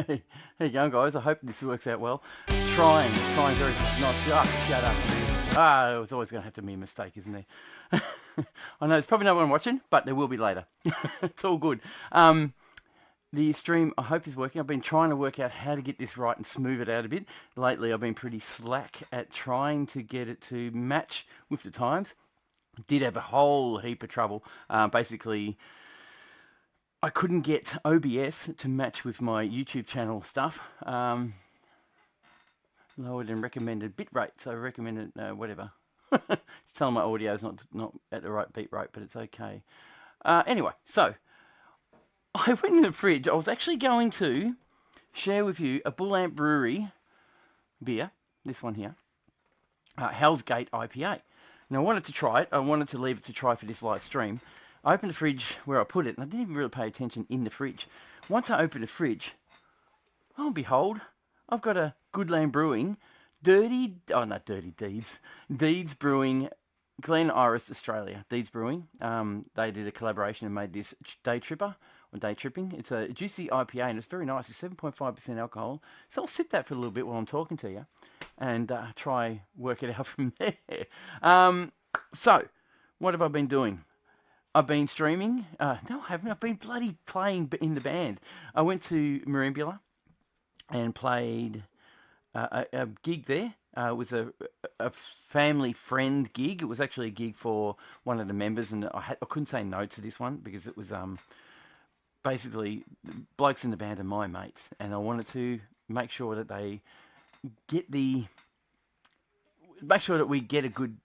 Hey, how you going, guys? I hope this works out well. Trying very hard not to. Ah, shut up. It's always going to have to be a mistake, isn't there? I know there's probably no one watching, but there will be later. It's all good. The stream, I hope, is working. I've been trying to work out how to get this right and smooth it out a bit. Lately, I've been pretty slack at trying to get it to match with the times. Did have a whole heap of trouble. Basically, I couldn't get OBS to match with my YouTube channel stuff. Lower than recommended bitrate, so recommended whatever. It's telling my audio is not at the right beat rate, but it's okay. Anyway, so I went in the fridge. I was actually going to share with you a Bull Amp Brewery beer, this one here, Hell's Gate IPA. Now I wanted to try it. I wanted to leave it to try for this live stream. I opened the fridge where I put it, and I didn't even really pay attention in the fridge. Once I opened the fridge, oh behold, I've got a Goodland Brewing, Deeds Brewing, Glen Iris, Australia. Deeds Brewing. They did a collaboration and made this Day Tripper, or Day Tripping. It's a juicy IPA, and it's very nice. It's 7.5% alcohol. So I'll sip that for a little bit while I'm talking to you, and try work it out from there. So, what have I been doing? I've been streaming. No, I haven't. I've been bloody playing in the band. I went to Marimbula and played a gig there. It was a family friend gig. It was actually a gig for one of the members, and I couldn't say no to this one because it was basically the blokes in the band are my mates, and I wanted to make sure that they make sure that we get a good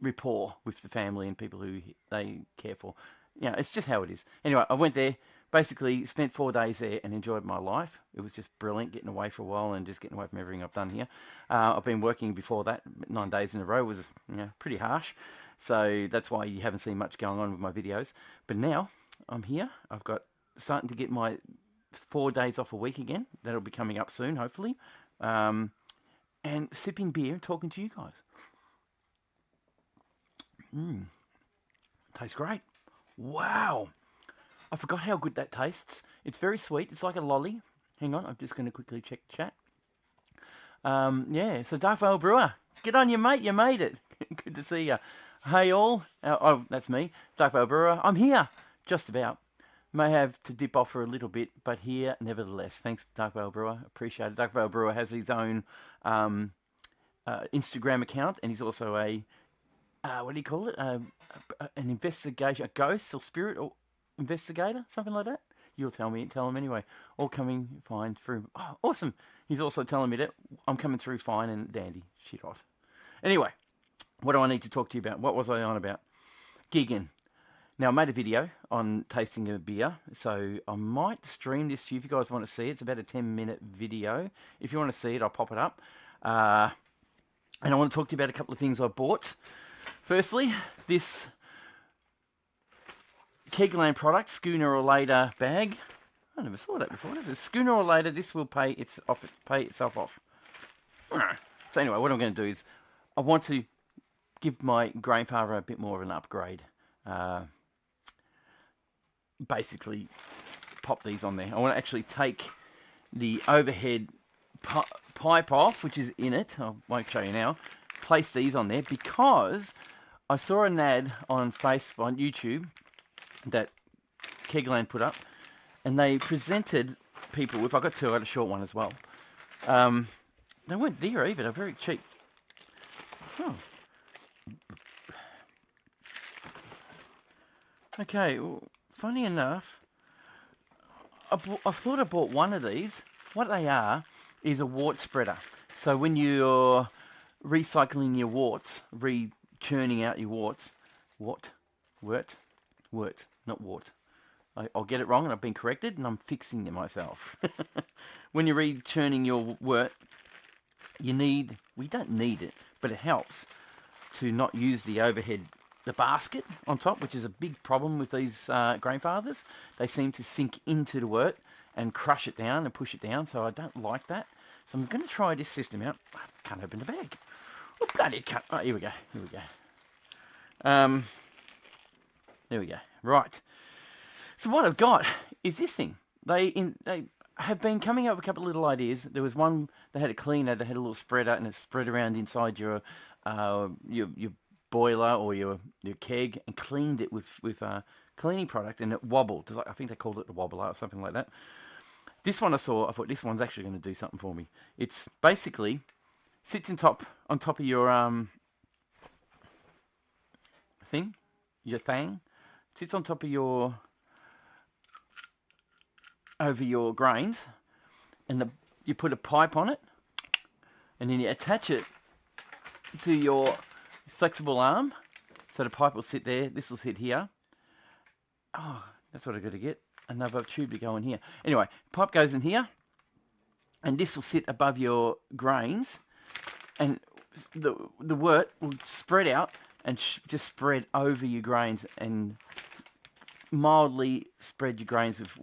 rapport with the family and people who they care for. You know, it's just how it is. Anyway, I went there, basically spent 4 days there and enjoyed my life. It was just brilliant getting away for a while and just getting away from everything I've done here. I've been working before that. 9 days in a row was pretty harsh. So that's why you haven't seen much going on with my videos. But now I'm here. I've got starting to get my 4 days off a week again. That'll be coming up soon, hopefully. And sipping beer and talking to you guys. Tastes great. Wow. I forgot how good that tastes. It's very sweet. It's like a lolly. Hang on, I'm just going to quickly check chat. Yeah, so Dark Vale Brewer. Get on you, mate. You made it. Good to see you. Hey, all. Oh, that's me. Dark Vale Brewer. I'm here. Just about. May have to dip off for a little bit, but here nevertheless. Thanks, Dark Vale Brewer. Appreciate it. Dark Vale Brewer has his own Instagram account, and he's also a what do you call it? An investigation, a ghost or spirit or investigator, something like that. You'll tell him anyway. All coming fine through. Oh, awesome. He's also telling me that I'm coming through fine and dandy. Shit hot. Anyway, what do I need to talk to you about? What was I on about? Gigging. Now, I made a video on tasting a beer, so I might stream this to you if you guys want to see it. It's about a 10-minute video. If you want to see it, I'll pop it up. And I want to talk to you about a couple of things I bought. Firstly, this Kegland product, Schooner or Later bag. I never saw that before. This is Schooner or Later. This will pay itself off. So anyway, what I'm going to do is I want to give my grandfather a bit more of an upgrade. Basically, pop these on there. I want to actually take the overhead pipe off, which is in it. I won't show you now. Place these on there because I saw an ad on Facebook, on YouTube, that Kegland put up, and they presented people with. I got a short one as well. They weren't dear either. They're very cheap. Oh. Okay. Well, funny enough, I thought I bought one of these. What they are is a wart spreader. So when you're recycling your warts, churning out your warts, wort, not wart. I'll get it wrong, and I've been corrected, and I'm fixing it myself. When you're churning your wort, we don't need it, but it helps to not use the basket on top, which is a big problem with these grandfathers. They seem to sink into the wort and crush it down and push it down, so I don't like that. So I'm going to try this system out. I can't open the bag. Oh, bloody cut. Oh, here we go. There we go. Right. So what I've got is this thing. They have been coming up with a couple of little ideas. There was one that had a cleaner that had a little spreader and it spread around inside your boiler or your keg and cleaned it with cleaning product, and it wobbled. I think they called it the wobbler or something like that. This one I saw, I thought this one's actually going to do something for me. It's basically sits on top of your thing, sits on top of over your grains, and you put a pipe on it, and then you attach it to your flexible arm, so the pipe will sit there. This will sit here. Oh, that's what I got to get. Another tube to go in here. Anyway, pipe goes in here, and this will sit above your grains, and the wort will spread out and just spread over your grains and mildly spread your grains with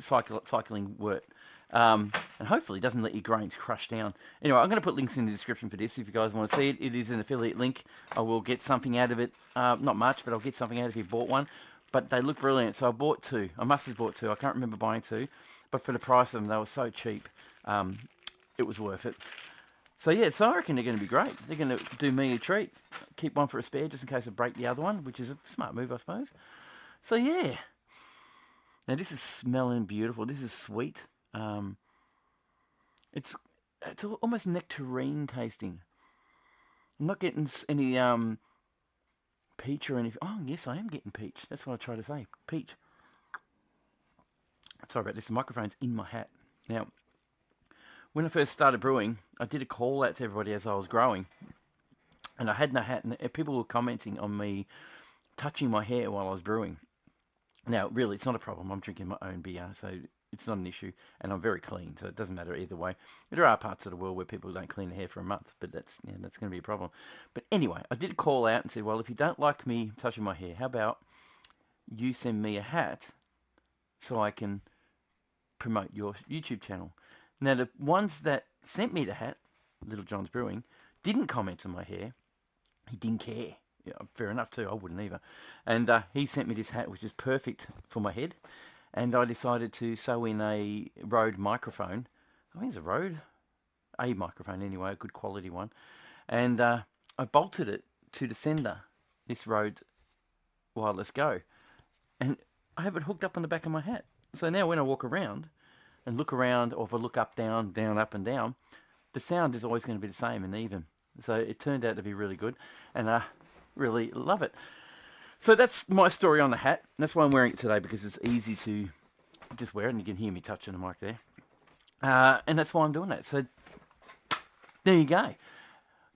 cycling wort. And hopefully it doesn't let your grains crush down. Anyway, I'm going to put links in the description for this if you guys want to see it. It is an affiliate link. I will get something out of it. Not much, but I'll get something out if you bought one. But they look brilliant, so I bought two. I must have bought two. I can't remember buying two. But for the price of them, they were so cheap. It was worth it. So yeah, so I reckon they're going to be great. They're going to do me a treat. Keep one for a spare just in case I break the other one, which is a smart move, I suppose. So yeah. Now this is smelling beautiful. This is sweet. It's almost nectarine tasting. I'm not getting any peach or anything. Oh yes, I am getting peach. That's what I try to say. Peach. Sorry about this. The microphone's in my hat. Now, when I first started brewing, I did a call out to everybody as I was growing, and I had no hat, and people were commenting on me touching my hair while I was brewing. Now, really, it's not a problem. I'm drinking my own beer, so it's not an issue, and I'm very clean, so it doesn't matter either way. There are parts of the world where people don't clean their hair for a month, but that's going to be a problem. But anyway, I did a call out and said, well, if you don't like me touching my hair, how about you send me a hat so I can promote your YouTube channel? Now, the ones that sent me the hat, Little John's Brewing, didn't comment on my hair. He didn't care. Yeah, fair enough too. I wouldn't either. And he sent me this hat, which is perfect for my head. And I decided to sew in a Rode microphone. I think it's a microphone anyway, a good quality one. And I bolted it to the sender, this Rode Wireless Go. And I have it hooked up on the back of my hat. So now when I walk around and look around, or if I look up, down, down, up and down, the sound is always going to be the same and even. So it turned out to be really good, and I really love it. So that's my story on the hat. That's why I'm wearing it today, because it's easy to just wear it, and you can hear me touching the mic there. And that's why I'm doing that. So there you go.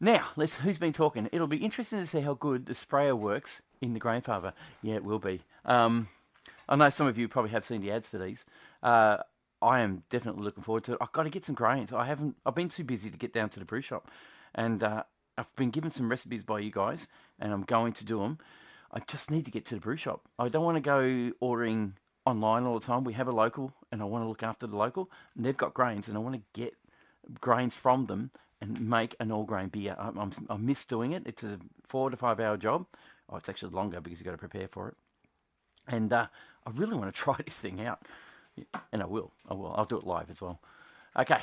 Now, who's been talking? It'll be interesting to see how good the sprayer works in the Grainfather. Yeah, it will be. I know some of you probably have seen the ads for these. I am definitely looking forward to it. I've got to get some grains. I've been too busy to get down to the brew shop, and I've been given some recipes by you guys, and I'm going to do them. I just need to get to the brew shop. I don't want to go ordering online all the time. We have a local, and I want to look after the local, and they've got grains, and I want to get grains from them and make an all-grain beer. I miss doing it. It's a 4 to 5 hour job. Oh, it's actually longer because you've got to prepare for it. And I really want to try this thing out. And I will. I'll do it live as well. Okay.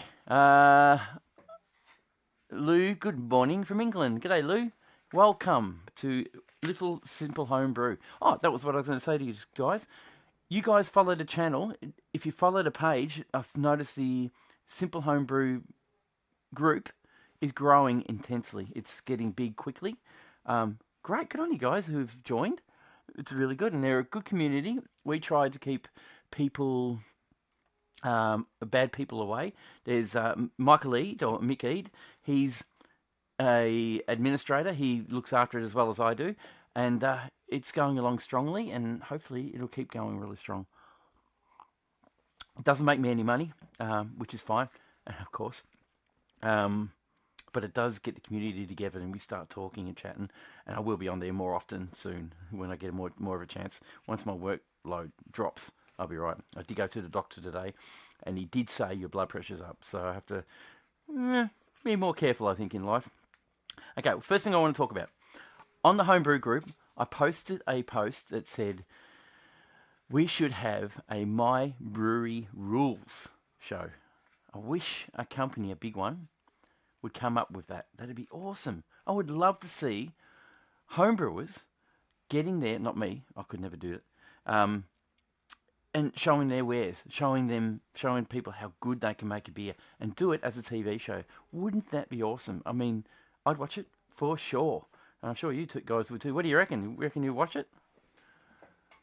Lou, good morning from England. G'day, Lou. Welcome to Little Simple Homebrew. Oh, that was what I was going to say to you guys. You guys follow the channel. If you follow the page, I've noticed the Simple Homebrew group is growing intensely. It's getting big quickly. Great. Good on you guys who've joined. It's really good, and they're a good community. We try to keep people, bad people away. There's Michael Eade, or Mick Eade. He's a administrator. He looks after it as well as I do, and it's going along strongly, and hopefully it'll keep going really strong. It doesn't make me any money, which is fine, of course. But it does get the community together, and we start talking and chatting, and I will be on there more often soon when I get more of a chance. Once my workload drops, I'll be right. I did go to the doctor today, and he did say your blood pressure's up, so I have to be more careful, I think, in life. Okay, well, first thing I want to talk about. On the Homebrew group, I posted a post that said, we should have a My Brewery Rules show. I wish a company, a big one, would come up with that. That'd be awesome. I would love to see homebrewers getting there, not me, I could never do it, and showing their wares, showing people how good they can make a beer, and do it as a TV show. Wouldn't that be awesome? I mean, I'd watch it for sure. And I'm sure you two guys would too. What do you reckon? You reckon you'll watch it?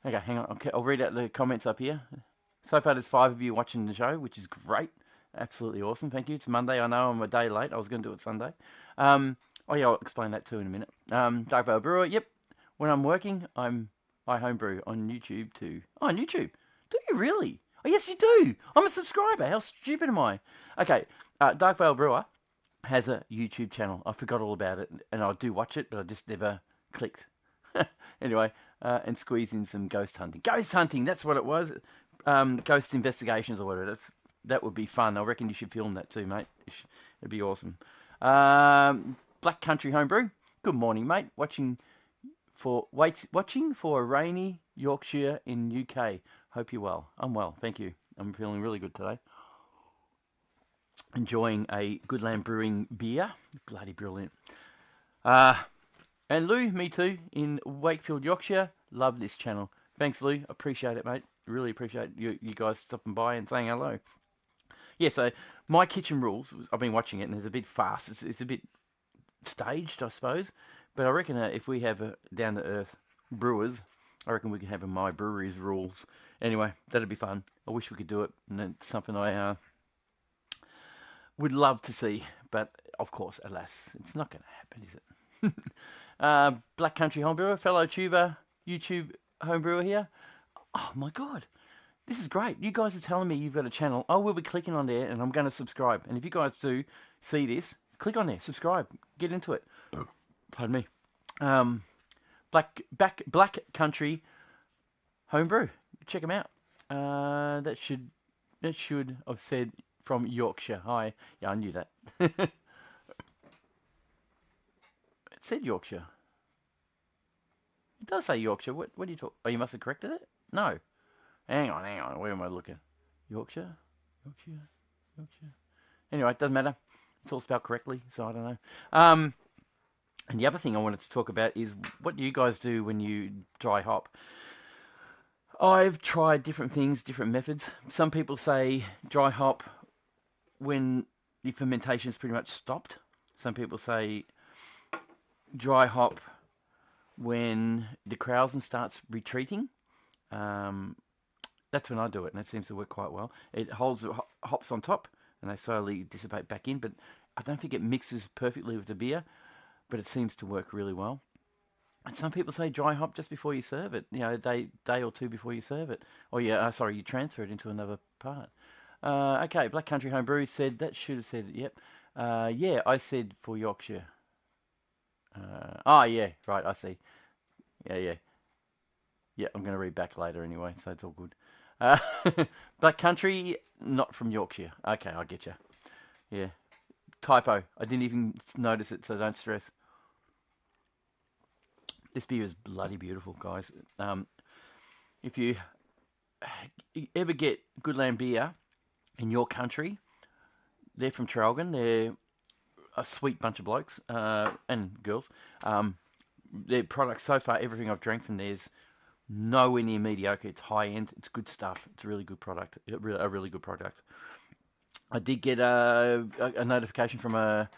Okay, hang on. Okay, I'll read out the comments up here. So far, there's 5 of you watching the show, which is great. Absolutely awesome. Thank you. It's Monday. I know I'm a day late. I was going to do it Sunday. Oh, yeah, I'll explain that too in a minute. Dark Vale Brewer. Yep. When I'm working, I homebrew on YouTube too. Oh, on YouTube? Do you really? Oh, yes, you do. I'm a subscriber. How stupid am I? Okay, Dark Vale Brewer has a YouTube channel. I forgot all about it, and I do watch it, but I just never clicked. Anyway, and squeeze in some ghost hunting. Ghost hunting, that's what it was. Ghost investigations or whatever. That would be fun. I reckon you should film that too, mate. It'd be awesome. Black Country Homebrew. Good morning, mate. Watching for a rainy Yorkshire in UK. Hope you're well. I'm well, thank you. I'm feeling really good today. Enjoying a Goodland Brewing beer. Bloody brilliant. And Lou, me too, in Wakefield, Yorkshire. Love this channel. Thanks, Lou. Appreciate it, mate. Really appreciate you guys stopping by and saying hello. Yeah, so My Kitchen Rules, I've been watching it, and it's a bit fast. It's a bit staged, I suppose. But I reckon if we have down-to-earth brewers, I reckon we can have My Brewery's Rules. Anyway, that'd be fun. I wish we could do it, and it's something I would love to see. But, of course, alas, it's not going to happen, is it? Black Country Homebrewer, fellow YouTube homebrewer here. Oh, my God. This is great. You guys are telling me you've got a channel. I will be clicking on there, and I'm going to subscribe. And if you guys do see this, click on there, subscribe, get into it. Pardon me. Black Country Homebrew. Check them out. That should have said from Yorkshire. Hi. Yeah, I knew that. It said Yorkshire. It does say Yorkshire. What do you talk? Oh, you must have corrected it? No. Hang on. Where am I looking? Yorkshire? Anyway, it doesn't matter. It's all spelled correctly, so I don't know. And the other thing I wanted to talk about is, what do you guys do when you dry hop? I've tried different things, different methods. Some people say dry hop when the fermentation is pretty much stopped. Some people say dry hop when the krausen starts retreating. That's when I do it, and it seems to work quite well. It holds the hops on top, and they slowly dissipate back in, but I don't think it mixes perfectly with the beer, but it seems to work really well. And some people say dry hop just before you serve it, a day or two before you serve it. Or you transfer it into another part. Okay, Black Country Homebrew said, that should have said it, yep. Yeah, I said for Yorkshire. Yeah, right, I see. Yeah. Yeah, I'm going to read back later anyway, so it's all good. Black Country, not from Yorkshire. Okay, I get you. Yeah. Typo. I didn't even notice it, so don't stress. This beer is bloody beautiful, guys. If you ever get Goodland beer in your country, they're from Traralgon. They're a sweet bunch of blokes and girls. Their products, so far, everything I've drank from theirs, nowhere near mediocre. It's high end. It's good stuff. It's a really good product. A really good product. I did get a notification from a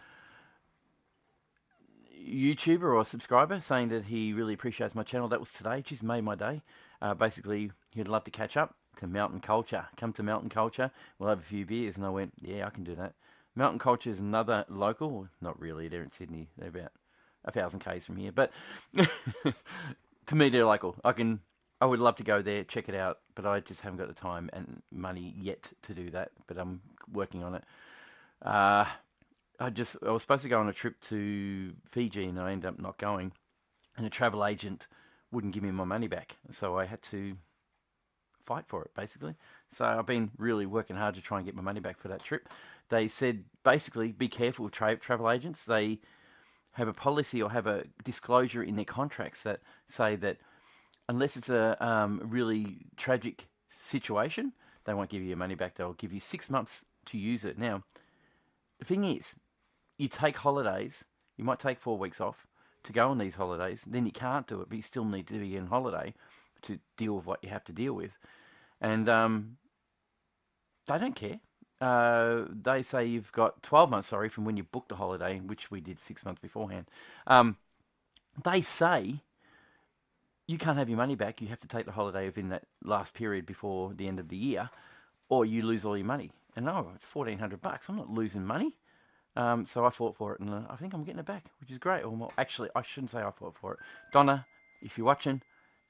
YouTuber or a subscriber saying that he really appreciates my channel. That was today. Just made my day. Basically, he'd love to catch up to Mountain Culture. Come to Mountain Culture. We'll have a few beers. And I went, yeah, I can do that. Mountain Culture is another local. Not really. They're in Sydney. They're about 1,000 k's from here. But to me, they're local. I would love to go there, check it out, but I just haven't got the time and money yet to do that. But I'm working on it. I was supposed to go on a trip to Fiji, and I ended up not going. And the travel agent wouldn't give me my money back, so I had to fight for it, basically. So I've been really working hard to try and get my money back for that trip. They said, basically, be careful with travel agents. They have a policy or have a disclosure in their contracts that say that unless it's a really tragic situation, they won't give you your money back. They'll give you 6 months to use it. Now, the thing is, you take holidays, you might take 4 weeks off to go on these holidays, then you can't do it, but you still need to be on holiday to deal with what you have to deal with. And they don't care. They say you've got 12 months, from when you booked the holiday, which we did 6 months beforehand. They say you can't have your money back. You have to take the holiday within that last period before the end of the year, or you lose all your money. And it's $1,400. I'm not losing money. So I fought for it, and I think I'm getting it back, which is great. Well, actually, I shouldn't say I fought for it. Donna, if you're watching,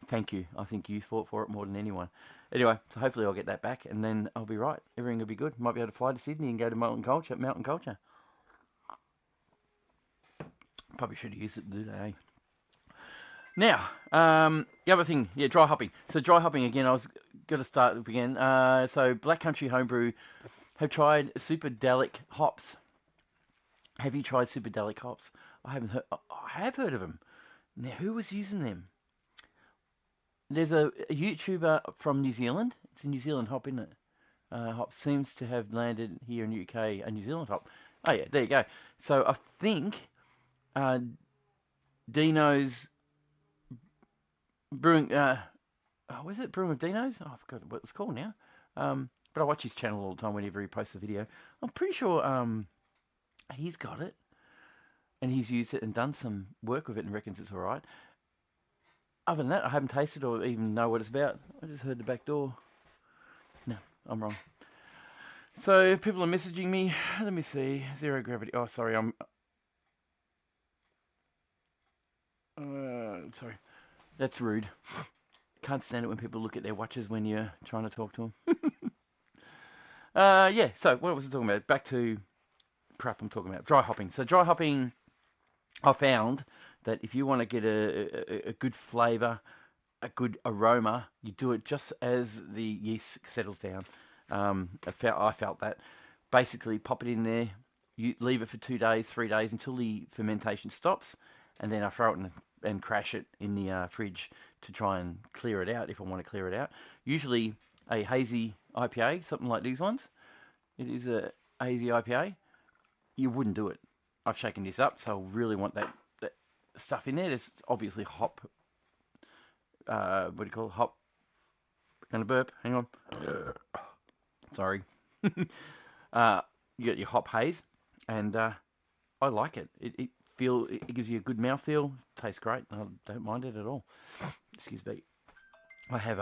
thank you. I think you fought for it more than anyone. Anyway, so hopefully I'll get that back, and then I'll be right. Everything will be good. Might be able to fly to Sydney and go to Mountain Culture. Probably should have used it to do that, eh? Now, the other thing, dry hopping. So dry hopping again, I was going to start again. So Black Country Homebrew have tried Superdelic hops. Have you tried Superdelic hops? I haven't heard. I have heard of them. Now, who was using them? There's a YouTuber from New Zealand. It's a New Zealand hop, isn't it? Hop seems to have landed here in the UK, a New Zealand hop. Oh, yeah, there you go. So I think Dino's Brewing... was it Brewing with Dino's? Oh, I forgot what it's called now. But I watch his channel all the time whenever he posts a video. I'm pretty sure he's got it. And he's used it and done some work with it and reckons it's all right. Other than that, I haven't tasted or even know what it's about. I just heard the back door. No, I'm wrong. So people are messaging me. Let me see. Zero gravity. Oh, sorry. Sorry. That's rude. Can't stand it when people look at their watches when you're trying to talk to them. Yeah. So what was I talking about? Back to crap I'm talking about. Dry hopping. So dry hopping, I found that if you want to get a good flavour, a good aroma, you do it just as the yeast settles down. I felt that. Basically, pop it in there, you leave it for 2 days, 3 days until the fermentation stops, and then I throw it in and crash it in the fridge to try and clear it out if I want to clear it out. Usually a hazy IPA, something like these ones. It is a hazy IPA. You wouldn't do it. I've shaken this up, so I really want that stuff in there. There's obviously hop. What do you call it? Hop. Gonna burp. Hang on. Sorry. You got your hop haze, and I like it. It gives you a good mouthfeel. Tastes great. I don't mind it at all. Excuse me. I have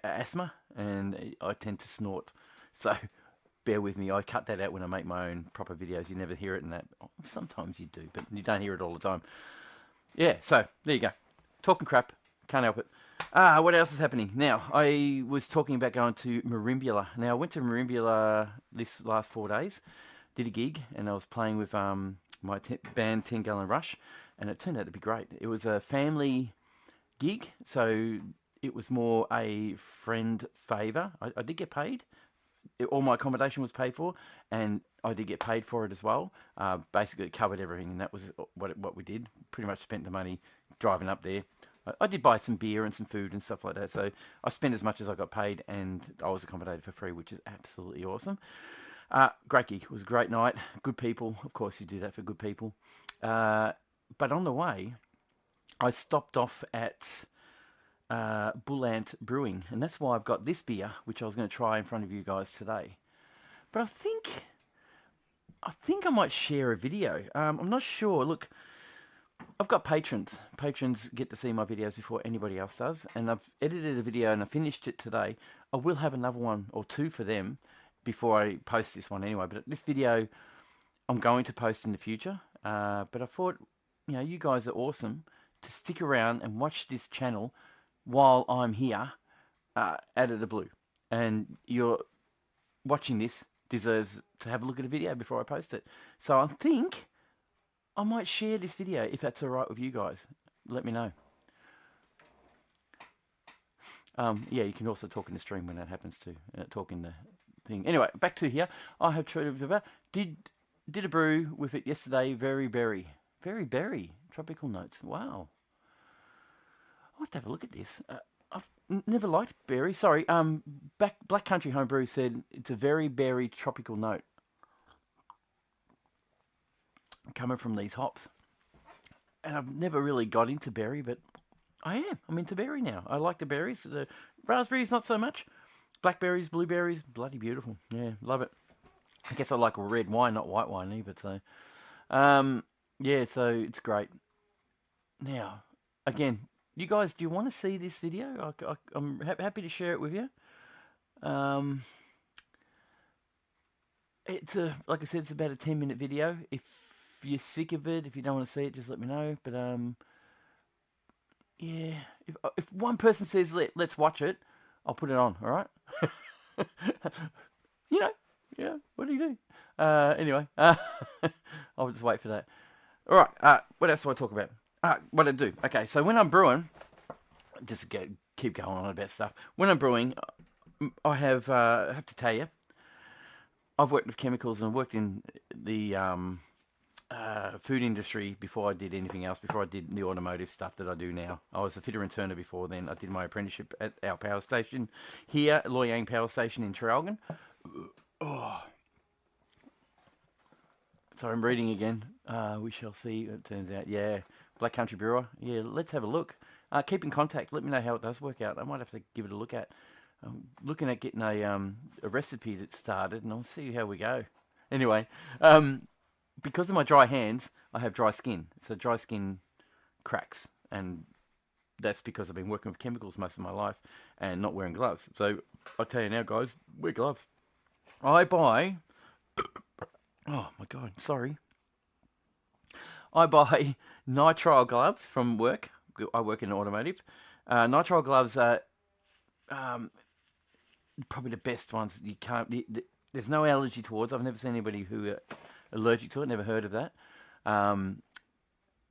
asthma, and I tend to snort, so bear with me. I cut that out when I make my own proper videos. You never hear it in that. Sometimes you do, but you don't hear it all the time. Yeah, so there you go. Talking crap. Can't help it. What else is happening? Now, I was talking about going to Marimbula. Now, I went to Marimbula this last 4 days, did a gig, and I was playing with my band 10 Gallon Rush, and it turned out to be great. It was a family gig, so it was more a friend favour. I did get paid. All my accommodation was paid for, and I did get paid for it as well. Basically, it covered everything, and that was what we did. Pretty much spent the money driving up there. I did buy some beer and some food and stuff like that, so I spent as much as I got paid, and I was accommodated for free, which is absolutely awesome. Great gig. It was a great night. Good people. Of course, you do that for good people. But on the way, I stopped off at Bullant Brewing, and that's why I've got this beer, which I was going to try in front of you guys today. But I think I might share a video. I'm not sure. Look, I've got patrons. Patrons get to see my videos before anybody else does, and I've edited a video and I finished it today. I will have another one or two for them before I post this one anyway. But this video I'm going to post in the future. But I thought, you guys are awesome to stick around and watch this channel while I'm here out of the blue. And you're watching this deserves to have a look at a video before I post it. So I think I might share this video if that's all right with you guys. Let me know. Yeah, you can also talk in the stream when that happens too. Talk in the thing. Anyway, back to here. I have did a brew with it yesterday. Very berry tropical notes. Wow. I'll have to have a look at this. I've never liked berry. Sorry. Black Country Homebrew said it's a very berry tropical note coming from these hops. And I've never really got into berry, but I am. I'm into berry now. I like the berries. The raspberries, not so much. Blackberries, blueberries, bloody beautiful. Yeah, love it. I guess I like red wine, not white wine either. So, um, yeah, so it's great. Now, again, you guys, do you want to see this video? I'm happy to share it with you. Um, it's like I said, it's about a 10-minute video. If you're sick of it, if you don't want to see it, just let me know. But yeah, if one person says let's watch it, I'll put it on. All right. You know, yeah. What do you do? Anyway, I'll just wait for that. All right. What else do I talk about? What I do? Okay. So when I'm brewing, just keep going on about stuff. When I'm brewing, I have to tell you, I've worked with chemicals and worked in the food industry before I did anything else, before I did the automotive stuff that I do now. I was a fitter and turner before then. I did my apprenticeship at our power station here, Loy Yang Power Station in Traralgon. Oh, so I'm reading again. We shall see. It turns out, yeah, Black Country Brewer. Yeah, let's have a look. Keep in contact. Let me know how it does work out. I might have to give it a look at. I'm looking at getting a recipe that started, and I'll see how we go. Anyway, because of my dry hands, I have dry skin. So dry skin cracks, and that's because I've been working with chemicals most of my life and not wearing gloves. So I'll tell you now, guys, wear gloves. I buy. Oh my god, sorry. I buy nitrile gloves from work. I work in automotive. Nitrile gloves are probably the best ones. You can't. There's no allergy towards. I've never seen anybody who allergic to it. Never heard of that. Um,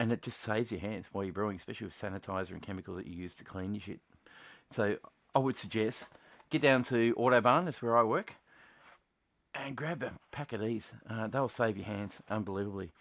and it just saves your hands while you're brewing, especially with sanitizer and chemicals that you use to clean your shit. So I would suggest get down to Autobarn. That's where I work. And grab a pack of these. They'll save your hands unbelievably.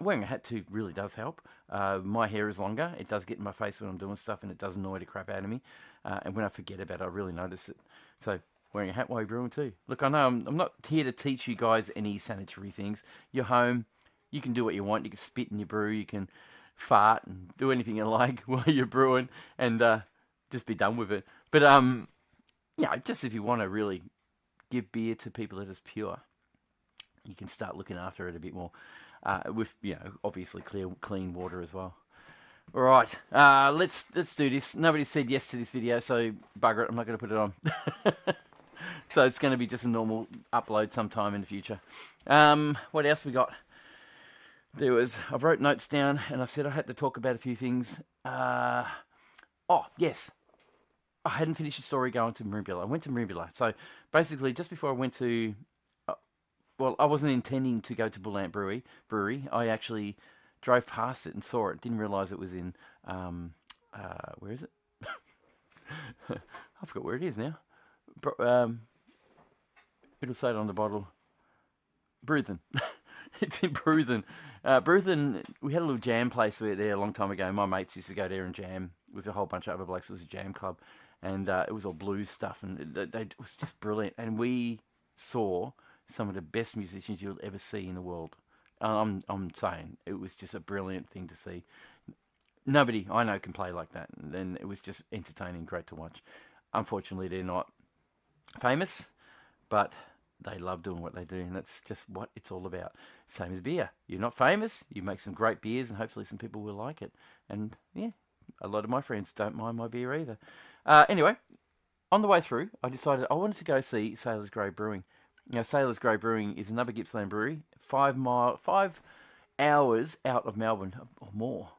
Wearing a hat too really does help. My hair is longer. It does get in my face when I'm doing stuff, and it does annoy the crap out of me. And when I forget about it, I really notice it. So wearing a hat while you're brewing too. Look, I know I'm not here to teach you guys any sanitary things. You're home. You can do what you want. You can spit in your brew. You can fart and do anything you like while you're brewing, and just be done with it. But yeah, just if you want to really give beer to people that is pure, you can start looking after it a bit more, with obviously clean water as well. All right, let's do this. Nobody said yes to this video, so bugger it. I'm not going to put it on. So it's going to be just a normal upload sometime in the future. What else we got? I wrote notes down, and I said I had to talk about a few things. Oh yes, I hadn't finished the story going to Merimbula. I went to Merimbula. So basically, just before I went to, well, I wasn't intending to go to Bullant Brewery. I actually drove past it and saw it. Didn't realise it was in, where is it? I forgot where it is now. It'll say it on the bottle. Bruthen. It's in Bruthen. Bruthen, we had a little jam place there a long time ago. My mates used to go there and jam with a whole bunch of other blokes. It was a jam club. And it was all blues stuff. And it was just brilliant. And we saw some of the best musicians you'll ever see in the world. I'm saying it was just a brilliant thing to see. Nobody I know can play like that. And it was just entertaining, great to watch. Unfortunately, they're not famous, but they love doing what they do, and that's just what it's all about. Same as beer. You're not famous, you make some great beers, and hopefully some people will like it. And yeah, a lot of my friends don't mind my beer either. Anyway, on the way through, I decided I wanted to go see Sailor's Grove Brewing. Now, Sailor's Grove Brewing is another Gippsland brewery, 5 hours out of Melbourne, or more.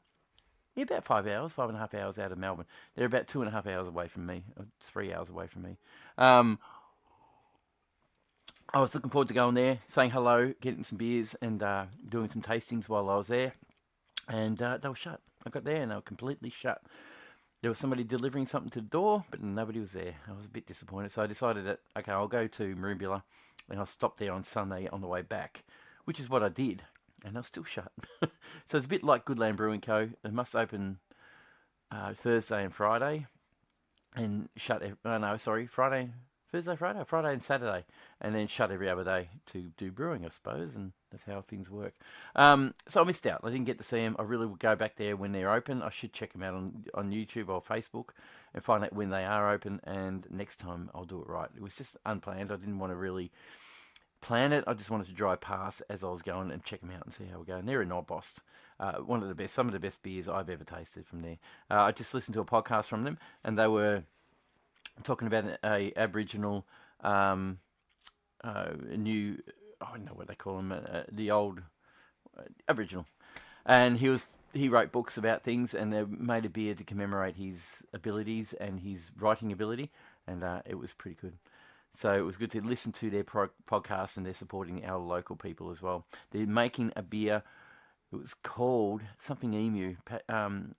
Yeah, about 5 hours, 5.5 hours out of Melbourne. They're about 2.5 hours away from me, or 3 hours away from me. I was looking forward to going there, saying hello, getting some beers, and doing some tastings while I was there. And they were shut. I got there and they were completely shut. There was somebody delivering something to the door, but nobody was there. I was a bit disappointed. So I decided that, okay, I'll go to Merimbula and I'll stop there on Sunday on the way back, which is what I did. And they're still shut. So it's a bit like Goodland Brewing Co. They must open Thursday and Friday. and shut. Oh no, sorry, Friday and Saturday, and then shut every other day to do brewing, I suppose, and that's how things work. So I missed out. I didn't get to see them. I really will go back there when they're open. I should check them out on YouTube or Facebook and find out when they are open. And next time I'll do it right. It was just unplanned. I didn't want to really plan it. I just wanted to drive past as I was going and check them out and see how we go. And they're in Orbost. One of the best, some of the best beers I've ever tasted from there. I just listened to a podcast from them, and they were talking about a Aboriginal new, I don't know what they call them, the old Aboriginal, and he wrote books about things, and they made a beer to commemorate his abilities and his writing ability, and it was pretty good. So it was good to listen to their podcast, and they're supporting our local people as well. They're making a beer. It was called something emu,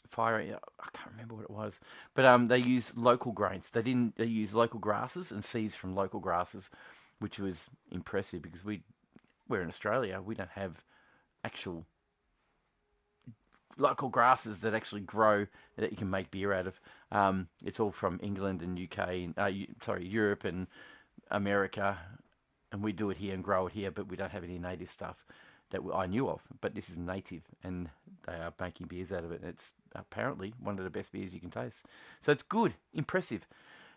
fire. I can't remember what it was, but they use local grains. They use local grasses and seeds from local grasses, which was impressive because we're in Australia. We don't have actual local grasses that actually grow that you can make beer out of. It's all from England and UK, and Europe and America, and we do it here and grow it here, but we don't have any native stuff that I knew of. But this is native, and they are making beers out of it. And it's apparently one of the best beers you can taste. So it's good, impressive.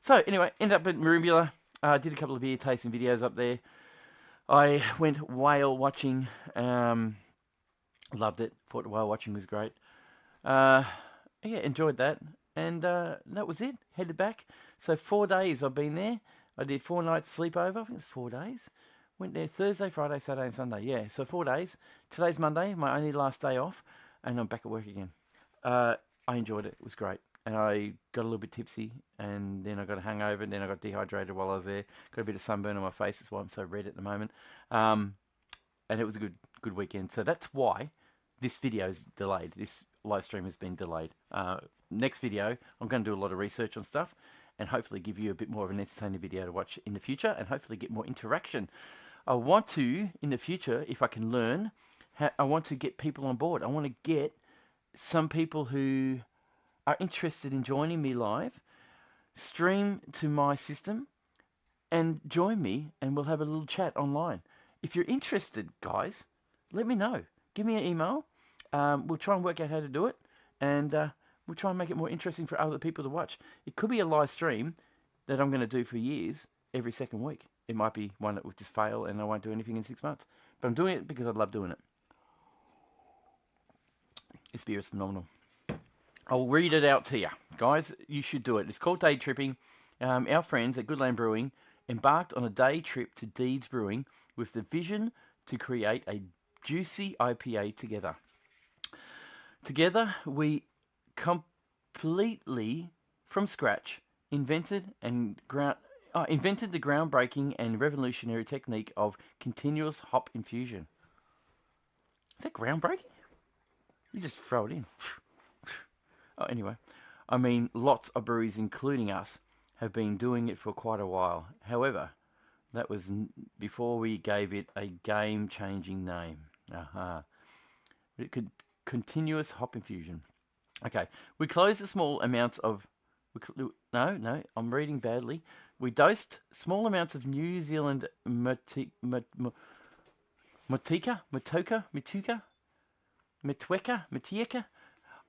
So anyway, ended up at Merimbula. Did a couple of beer tasting videos up there. I went whale watching. Loved it. Thought the whale watching was great. Yeah, enjoyed that. And that was it. Headed back. So 4 days I've been there. I did 4 nights sleepover. I think it's 4 days. Went there Thursday, Friday, Saturday, and Sunday. Yeah, so 4 days. Today's Monday, my only last day off, and I'm back at work again. I enjoyed it. It was great. And I got a little bit tipsy, and then I got a hangover, and then I got dehydrated while I was there. Got a bit of sunburn on my face. That's why I'm so red at the moment. And it was a good weekend. So that's why this video is delayed. This live stream has been delayed. Next video, I'm going to do a lot of research on stuff and hopefully give you a bit more of an entertaining video to watch in the future and hopefully get more interaction. I want to, in the future, if I can learn, I want to get people on board. I want to get some people who are interested in joining me live, stream to my system, and join me, and we'll have a little chat online. If you're interested, guys, let me know. Give me an email. We'll try and work out how to do it, and we'll try and make it more interesting for other people to watch. It could be a live stream that I'm going to do for years, every second week. It might be one that will just fail and I won't do anything in 6 months. But I'm doing it because I love doing it. This beer is phenomenal. I'll read it out to you. Guys, you should do it. It's called Day Tripping. Our friends at Goodland Brewing embarked on a day trip to Deeds Brewing with the vision to create a juicy IPA together. Together, we completely, from scratch, invented the groundbreaking and revolutionary technique of continuous hop infusion. Is that groundbreaking? You just throw it in. Oh, anyway, I mean, lots of breweries, including us, have been doing it for quite a while. However, that was before we gave it a game-changing name. It could continuous hop infusion. Okay, we closed the small amounts of... No, I'm reading badly. We dosed small amounts of New Zealand Motueka,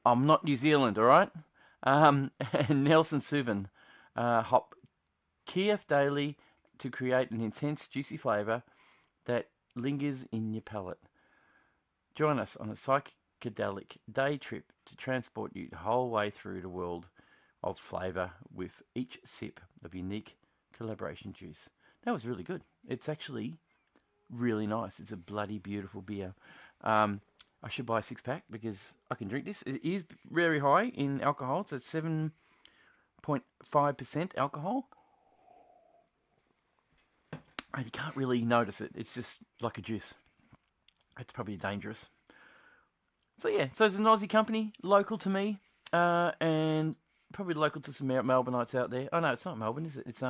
I'm not New Zealand, all right? And Nelson Sauvin hop Kiev daily to create an intense, juicy flavour that lingers in your palate. Join us on a psychedelic day trip to transport you the whole way through the world of flavour with each sip of unique collaboration juice. That was really good. It's actually really nice. It's a bloody beautiful beer. I should buy a 6-pack because I can drink this. It is very high in alcohol. So it's 7.5% alcohol. And you can't really notice it. It's just like a juice. It's probably dangerous. So yeah, so it's an Aussie company, local to me, and probably local to some Melbourneites out there. Oh no, it's not Melbourne, is it? It's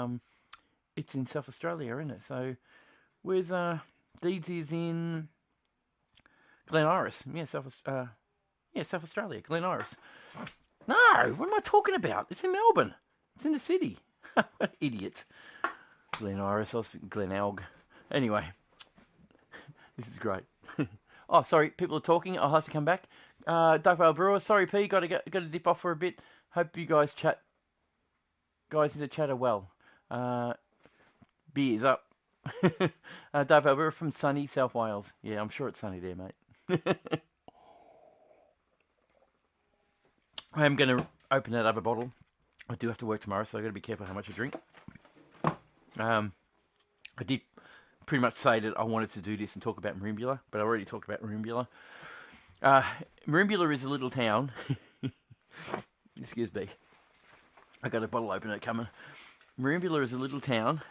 in South Australia, isn't it? So where's Deeds is in Glen Iris. Yeah, South Australia, Glen Iris. No, what am I talking about? It's in Melbourne. It's in the city. Idiot. Glen Iris, I was thinking Glen Elg. Anyway, this is great. Oh, sorry, people are talking. I'll have to come back. Dugvale Brewer, sorry, P, got to dip off for a bit. Hope you guys in the chat are well. Beers up. Dugvale Brewer from sunny South Wales. Yeah, I'm sure it's sunny there, mate. I am going to open that other bottle. I do have to work tomorrow, so I've got to be careful how much I drink. I did pretty much say that I wanted to do this and talk about Merimbula, but I already talked about Merimbula. Merimbula is a little town. Excuse me. I got a bottle opener coming. Merimbula is a little town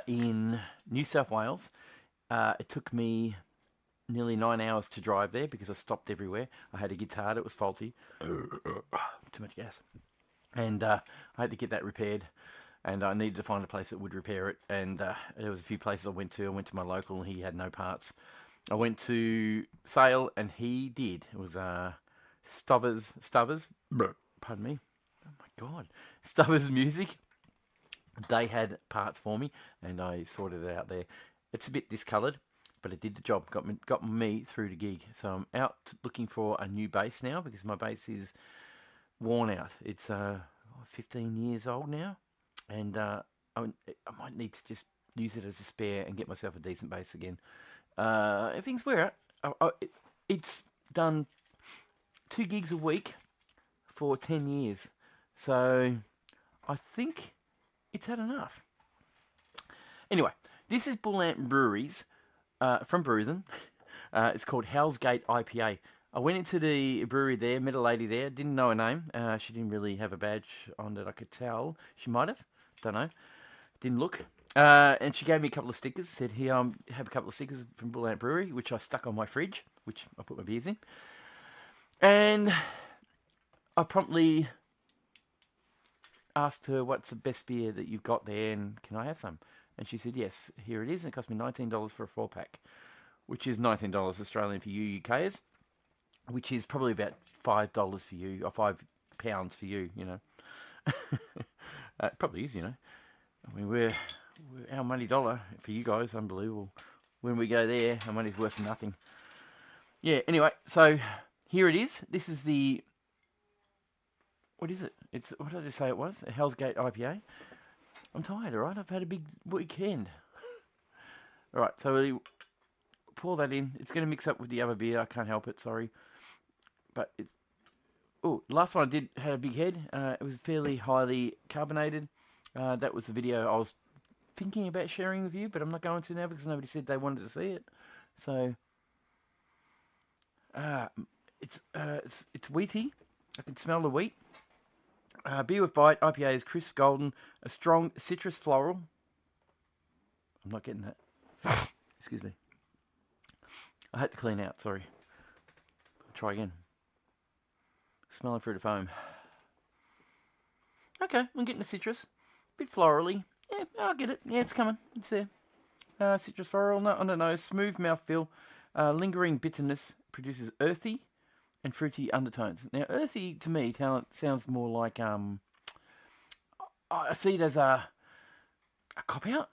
in New South Wales. It took me nearly 9 hours to drive there because I stopped everywhere. I had a guitar that was faulty. Too much gas. And I had to get that repaired. And I needed to find a place that would repair it. And there was a few places I went to. I went to my local and he had no parts. I went to Sale and he did. It was Stubbers. Pardon me. Oh my God. Stubbers Music. They had parts for me and I sorted it out there. It's a bit discoloured, but it did the job. Got me through the gig. So I'm out looking for a new bass now because my bass is worn out. It's 15 years old now. And I might need to just use it as a spare and get myself a decent bass again. Everything's wear out. It's done 2 gigs a week for 10 years. So I think it's had enough. Anyway, this is Bull Ant Breweries from Brewthen. It's called Hell's Gate IPA. I went into the brewery there, met a lady there, didn't know her name. She didn't really have a badge on that I could tell. She might have. Don't know. Didn't look. And she gave me a couple of stickers. Said, here, have a couple of stickers from Bull Ant Brewery, which I stuck on my fridge, which I put my beers in. And I promptly asked her, what's the best beer that you've got there, and can I have some? And she said, yes, here it is. And it cost me $19 for a 4-pack, which is $19 Australian for you UKers, which is probably about $5 for you, or £5 for you, you know. It probably is, you know. I mean, we're our money dollar for you guys, unbelievable. When we go there, our money's worth nothing. Yeah, anyway, so here it is. This is the, what is it? It's, what did I say it was? A Hell's Gate IPA. I'm tired, all right? I've had a big weekend. All right, so we pour that in. It's going to mix up with the other beer. I can't help it, sorry. But it's, oh, last one I did had a big head. It was fairly highly carbonated. That was the video I was thinking about sharing with you, but I'm not going to now because nobody said they wanted to see it. So it's wheaty. I can smell the wheat. Beer with bite. IPA is crisp golden. A strong citrus floral. I'm not getting that. Excuse me. I had to clean out. Sorry. I'll try again. Smelling through the foam. Okay, I'm getting the citrus. Bit florally. Yeah, I'll get it. Yeah, it's coming. It's there. Citrus floral, no, on the nose. Smooth mouthfeel. Lingering bitterness. Produces earthy and fruity undertones. Now, earthy, to me, sounds more like... I see it as a cop-out.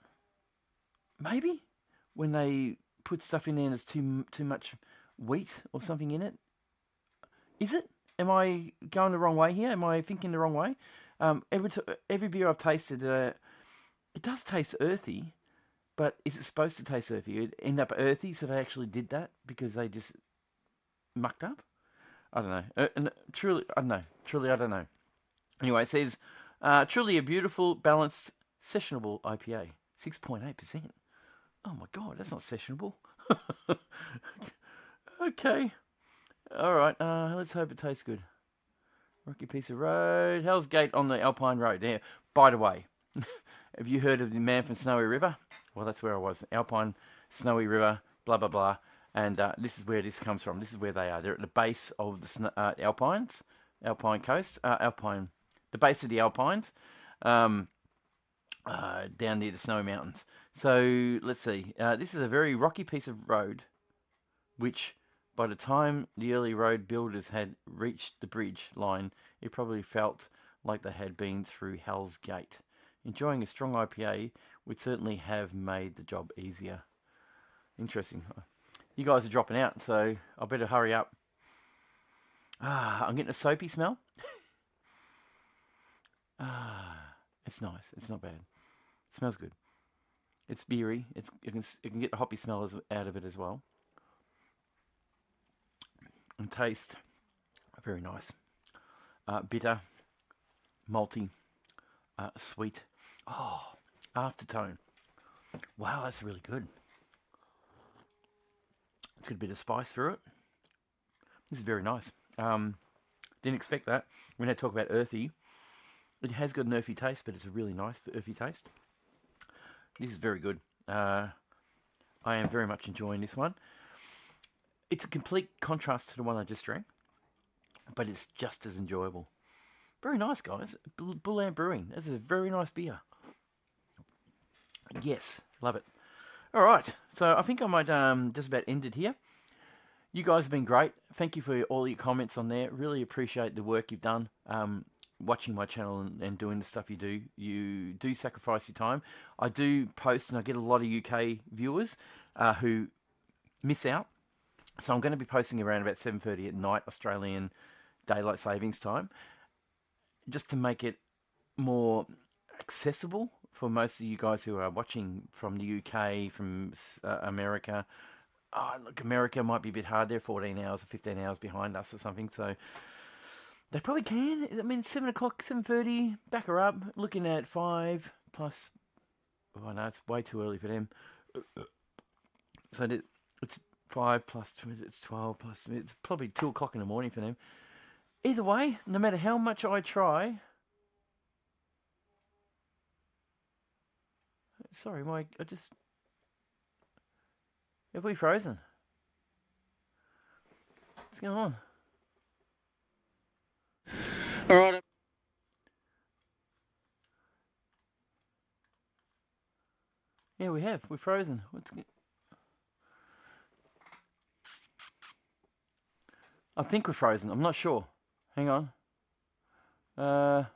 Maybe. When they put stuff in there and there's too much wheat or something in it. Is it? Am I going the wrong way here? Am I thinking the wrong way? Every beer I've tasted, it does taste earthy, but is it supposed to taste earthy? It end up earthy, so they actually did that because they just mucked up? I don't know. Truly, I don't know. Truly, I don't know. Anyway, it says, truly a beautiful, balanced, sessionable IPA. 6.8%. Oh my God, that's not sessionable. Okay. All right, let's hope it tastes good. Rocky piece of road. Hell's Gate on the Alpine Road. There. By the way, have you heard of the man from Snowy River? Well, that's where I was. Alpine, Snowy River, blah, blah, blah. And this is where this comes from. This is where they are. They're at the base of the Alpines, Alpine coast, the base of the Alpines, down near the Snowy Mountains. So, let's see. This is a very rocky piece of road, which... by the time the early road builders had reached the bridge line, it probably felt like they had been through Hell's Gate. Enjoying a strong IPA would certainly have made the job easier. Interesting. You guys are dropping out, so I better hurry up. I'm getting a soapy smell. It's nice. It's not bad. It smells good. It's beery. You can get the hoppy smell out of it as well. And taste, very nice. Bitter, malty, sweet. Oh, aftertone. Wow, that's really good. It's got a bit of spice through it. This is very nice. Didn't expect that. When I talk about earthy, it has got an earthy taste, but it's a really nice earthy taste. This is very good. I am very much enjoying this one. It's a complete contrast to the one I just drank, but it's just as enjoyable. Very nice, guys. Bull Ant Brewing. This is a very nice beer. Yes, love it. All right, so I think I might just about end it here. You guys have been great. Thank you for all your comments on there. Really appreciate the work you've done watching my channel and doing the stuff you do. You do sacrifice your time. I do post, and I get a lot of UK viewers who miss out. So I'm going to be posting around about 7:30 at night, Australian daylight savings time, just to make it more accessible for most of you guys who are watching from the UK, from America. Look, America might be a bit hard. They're 14 hours or 15 hours behind us or something, so they probably can. I mean, 7 o'clock, 7:30, back her up, looking at 5 plus... Oh, no, it's way too early for them. So it's 5 plus 20, it's 12 plus... It's probably 2 o'clock in the morning for them. Either way, no matter how much I try... Sorry, Mike, Have we frozen? What's going on? All right. Yeah, we have. We're frozen. I think we're frozen. I'm not sure. Hang on. How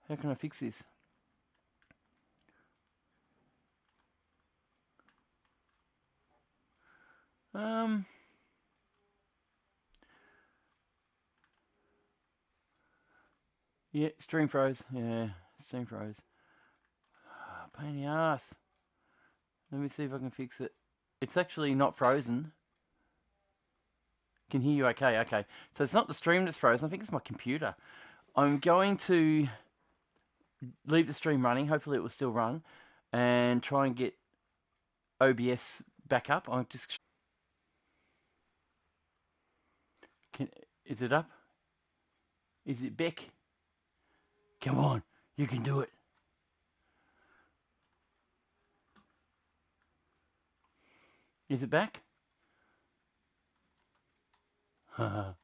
can I fix this? Yeah, stream froze. Yeah, stream froze. Pain in the ass. Let me see if I can fix it. It's actually not frozen. Can hear you okay. Okay. So it's not the stream that's frozen. I think it's my computer. I'm going to leave the stream running. Hopefully it will still run. And try and get OBS back up. I'm just... Is it up? Is it back? Come on. You can do it. Is it back? Actually,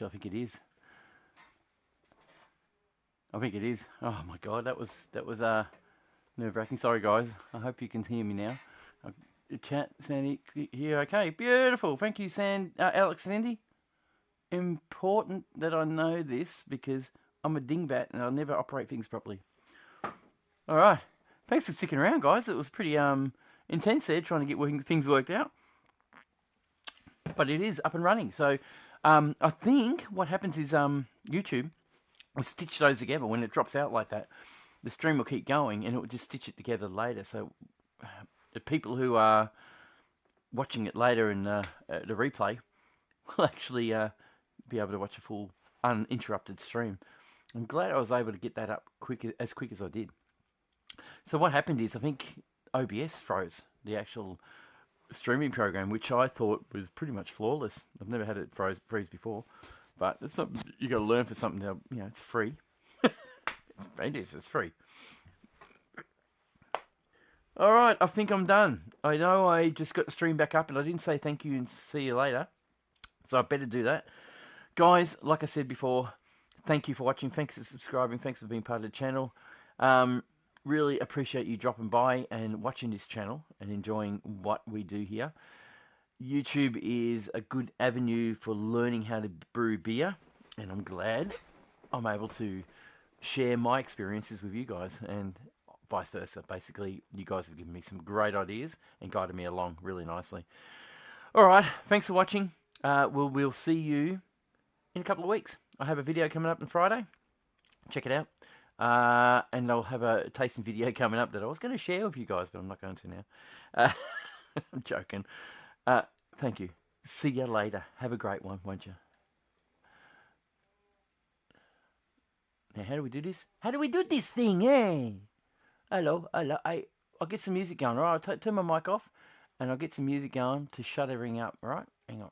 I think it is. I think it is. Oh my God, that was nerve-wracking. Sorry, guys. I hope you can hear me now. Chat, Sandy, here. Okay, beautiful. Thank you, Alex, Sandy. Important that I know this because I'm a dingbat and I'll never operate things properly. All right. Thanks for sticking around, guys. It was pretty intense there trying to get things worked out. But it is up and running. So I think what happens is YouTube will stitch those together when it drops out like that. The stream will keep going and it will just stitch it together later. So the people who are watching it later in the replay will actually be able to watch a full uninterrupted stream. I'm glad I was able to get that up as quick as I did. So what happened is I think OBS froze the actual streaming program, which I thought was pretty much flawless. I've never had it freeze before, but it's something you got to learn for something. It's free. It's free. All right, I think I'm done. I know I just got the stream back up, and I didn't say thank you and see you later, so I better do that. Guys, like I said before, thank you for watching. Thanks for subscribing. Thanks for being part of the channel. Really appreciate you dropping by and watching this channel and enjoying what we do here. YouTube is a good avenue for learning how to brew beer, and I'm glad I'm able to share my experiences with you guys and vice versa. Basically, you guys have given me some great ideas and guided me along really nicely. All right, thanks for watching. We'll see you in a couple of weeks. I have a video coming up on Friday. Check it out. And I'll have a tasting video coming up that I was going to share with you guys, but I'm not going to now. I'm joking. Uh, thank you. See you later. Have a great one, won't you? Now, how do we do this? How do we do this thing? Hey, hello, hello. I'll get some music going. All right, I'll turn my mic off, and I'll get some music going to shut everything up. All right, hang on.